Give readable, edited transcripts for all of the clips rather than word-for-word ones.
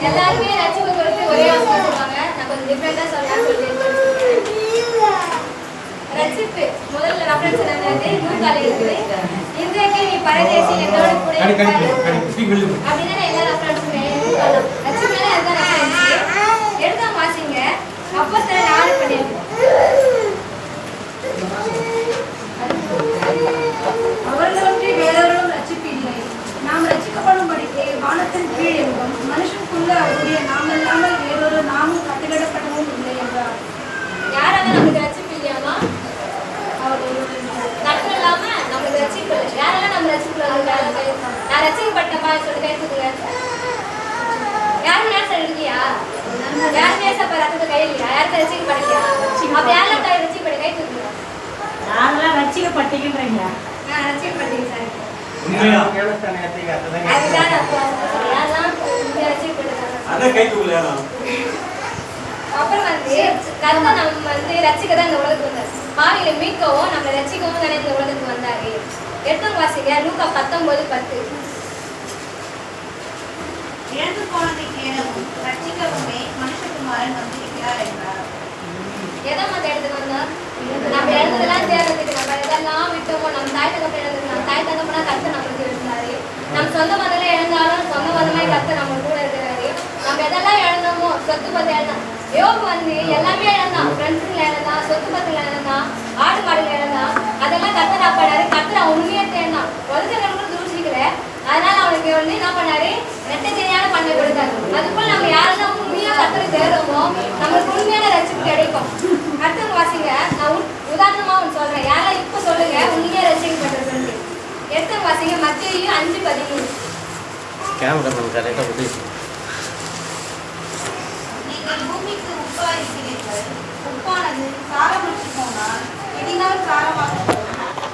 எல்லாருமே ரட்சிப்பு குறித்து ஒரே வார்த்தை சொல்லுவாங்க. நான் கொஞ்சம் டிஃபரெண்டா சொல்லலாம்னு சொல்லிட்டு ரட்சிப்பு முதல்ல ரெஃபரன்ஸ் என்னது? நூல்கால இருக்குது. இன்றைக்கு நீ பரதேசி என்னோட கூட அப்படின்னா எல்லா ரெஃபரன்ஸுமே சொல்லலாம். ரட்சிப்புனா அதுதான் ரெஃபரன்ஸ். எடுத்தா வாசிங்க. அப்போஸ்தலர் 4:12. அவர்களொன்றி வேறொருவரும் ரட்சிப்பு இல்லை. நாம் ரட்சிக்கப்படும்படிக்கு வானத்தின் கீழ் எங்கும் மனுஷனுக்குள்ள அவருடைய நாமல்லாமல் வேறொரு நாமும் கட்டளிடப்படவும் இல்லை என்றார். யாரால நமக்கு ரட்சிப்பு இல்லையாமா? கட்டணம் இல்லாம நமக்கு ரட்சிப்பு இல்லை. யாரெல்லாம் நம்ம ரட்சிப்பு நான் ரட்சிக்கப்பட்டப்பா சொல்லி கை தூக்குங்க. யாரும் நேசம் இல்லையா? யாரும் நேசப்பா ரத்தத்தை கை இல்லையா? யாருக்கு ரட்சிக்கப்படலையா? அப்ப யாரெல்லாம் ரட்சிக்கப்பட கை தூக்குங்க. நாங்களாம் ரட்சிக்கப்பட்டீங்கன்றீங்க. நான் ரட்சிக்கப்பட்டீங்க சார். அப்புறம் கர்த்தர் நம்ம ரட்சிக்கதான் இந்த உலகத்துக்கு வந்தார். பாவிகளை மீட்கவும் நம்ம ரட்சிக்கவும் தானே இந்த உலகத்துக்கு வந்தாரு. எடுத்து வாசிங்க. லூக்கா 19:10. இறந்து போனதை கேளவும் ரட்சிக்கவுமே மனுஷகுமாரன் வந்திருக்கிறார் என்றார். எதை மத்த இடத்துக்கு வந்தார்? நம்ம இழந்ததெல்லாம் தேர்ந்ததுக்கு நம்ம எதெல்லாம் விட்டோமோ, நம்ம தாய் தகப்ப இழந்தது, நம்ம தாய் தகப்பனா கர்த்தர் நம்மளுக்கு இருந்தாரு. நம்ம சொந்த மதல இழந்தாலும் சொந்த மதமாய் கர்த்தர் நம்ம கூட இருக்கிறாரு. நம்ம எதெல்லாம் இழந்தோமோ, சொத்து பத்து இழந்தான். யோபு எல்லாமே இழந்தான். ஃப்ரெண்ட்ஸுங்களை இழந்தான், சொத்து பத்துல இழந்தான், ஆடு மாடுகள் இழந்தான். அதெல்லாம் கர்த்தர் என்ன பண்ணாரு? கர்த்தர் அவன் உண்மையை தேடினான். உலகங்களை தூசிக்கல. அதனால அவனுக்கு என்ன பண்ணாரு? ரெட்டை தெரியாத பண்ண கொடுத்தாரு. அதுபோல நம்ம யாரெல்லாம் உண்மையா கர்த்தரை தேடுறோமோ நம்மளுக்கு உண்மையான ரட்சிப்பு கிடைக்கும். அடுத்தவங்க வாசிங்க. நான் உதாரணமா ஒன்று சொல்றேன். யாரெல்லாம் இப்ப சொல்லுங்க உண்மையா ரட்சிக்கப்பட்டிருக்கு. எடுத்தவங்க வாசிங்க. மத்தேயு 5:13. நீங்கள் பூமிக்கு உப்பா இருக்கிறீர்கள். உப்பானது சாரமற்று போனால் இடினால் சாரமாக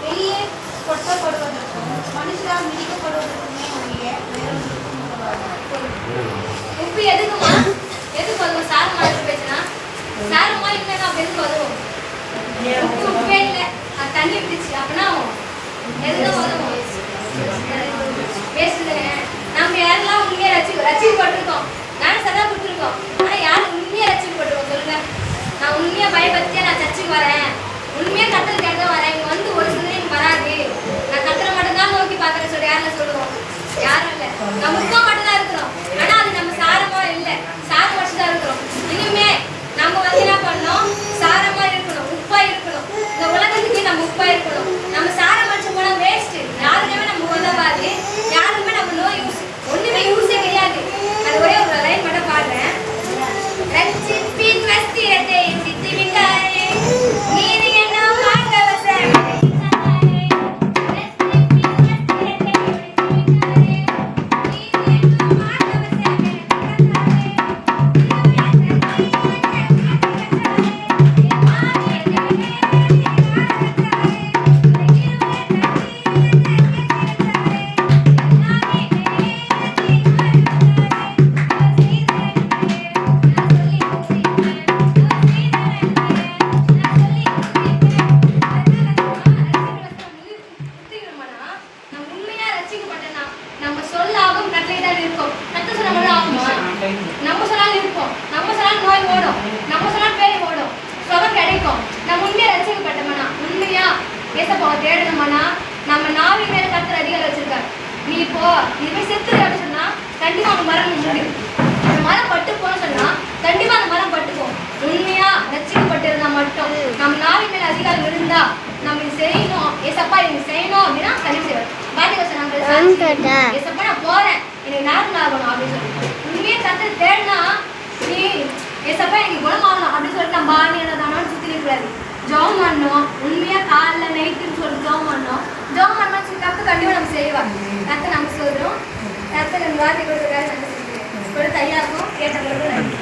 வெளியே கொட்டப்படுவதற்கும் மனுஷரால் மிதிக்கப்படுவதற்குமே ஒழிய வேறொன்றுக்கும் உதவாது. உப்பு எதுக்குமா? எதுக்கு வரும்? சாரம் மாதிரி பேசினா சாரமா இல்லைன்னா அப்ப எதுக்கு வரும்? உப்பே இல்லை, அது தண்ணி விட்டுச்சு அப்படின்னா எதுதான் வரும்? பேசுதுங்க. நம்ம யாரெல்லாம் உண்மையா ரட்சிக்கப்பட்டிருக்கோம். நானும் சதா கொடுத்துருக்கோம். ஆனா யாரும் உண்மையா ரட்சிக்கப்பட்டிருக்கோம் சொல்லுங்க. நான் உண்மையா பயபக்தியா நான் சர்ச்சுக்கு வரேன், உண்மையா கத்தல் கேட்க வரேன். இங்க வந்து ஒரு சிந்தனை எனக்கு வராது, நான் கத்தரை மட்டும்தான் நோக்கி பார்க்கறேன் சொல்லி யாரெல்லாம் சொல்லுவோம்? யாரும் இல்லை. நம்ம உப்பா மட்டும்தான் இருக்கிறோம். ஆனா அது நம்ம சாரமா இல்லை, சாரம் வச்சுதான் இருக்கிறோம். இனிமே நம்ம என்ன பண்ணணும்? சாரமா இருக்கணும், உப்பா இருக்கணும். இந்த உலகத்துக்கு நம்ம உப்பா இருக்கணும். நம்ம சாரம் வச்சு போனா வேஸ்ட். யாருக்குமே நம்ம உதவாது, யாருக்குமே நம்ம நோய் யூஸ் ஒண்ணுமே யூஸே கிடையாது. அது ஒரே ஒரு லைன் மட்டும் பாடுறேன். ரட்சிப்பின் வஸ்திரத்தை சித்தி விட்டாரே, நீர் என்ன மார்க்கவசம் நம்ம சொன்னாலும் இருப்போம், நம்ம சொன்னாலும் நோய் ஓடும், நம்ம சொன்னாலும் பேய் ஓடும், சுகம் கிடைக்கும். நம்ம உண்மையா ரட்சிக்கப்பட்டோம்னா, உண்மையா ஏசப்பாவை தேடணுமானா நம்ம நாவி மேல கர்த்தர் அதிகாரம் வச்சிருக்காரு. நீ இப்போ நீ போய் செத்துரு அப்படின்னு சொன்னா கண்டிப்பா அந்த மரம் முடியும். அந்த மரம் பட்டு போன்னு சொன்னா கண்டிப்பா அந்த மரம் பட்டுக்கும். உண்மையா ரட்சிக்கப்பட்டிருந்தா மட்டும் நம்ம நாவி மேல அதிகாரம் இருந்தா நம்ம இது செய்யணும், ஏசப்பா இது செய்யணும் அப்படின்னா சரி செய்வார். பாத்தீங்க சொன்னாங்க, ஏசப்பா நான் போறேன், எனக்கு நேரம் ஆகணும் அப்படின்னு சொல்லி உண்மையா கர்த்தரை தேடினா நீ ஏசப்பா எனக்கு குணமாகணும் அப்படின்னு சொல்லிட்டு நம்ம ஆணியதானு சுத்தி இருக்கிறாரு. ஜோம் பண்ணணும், உண்மையா காலைல நைட்டுன்னு சொல்லி ஜோம் பண்ணணும். ஜோம் பண்ணணும் சொல்லி கர்த்தர் கண்டிப்பா நம்ம செய்வாங்க. கர்த்தர் நம்ம சொல்றோம். கர்த்தர் இந்த வார்த்தை கொடுக்குறாரு, நம்ம கொடுத்து ஐயாருக்கும் கேட்டவங்களுக்கும் நன்றி.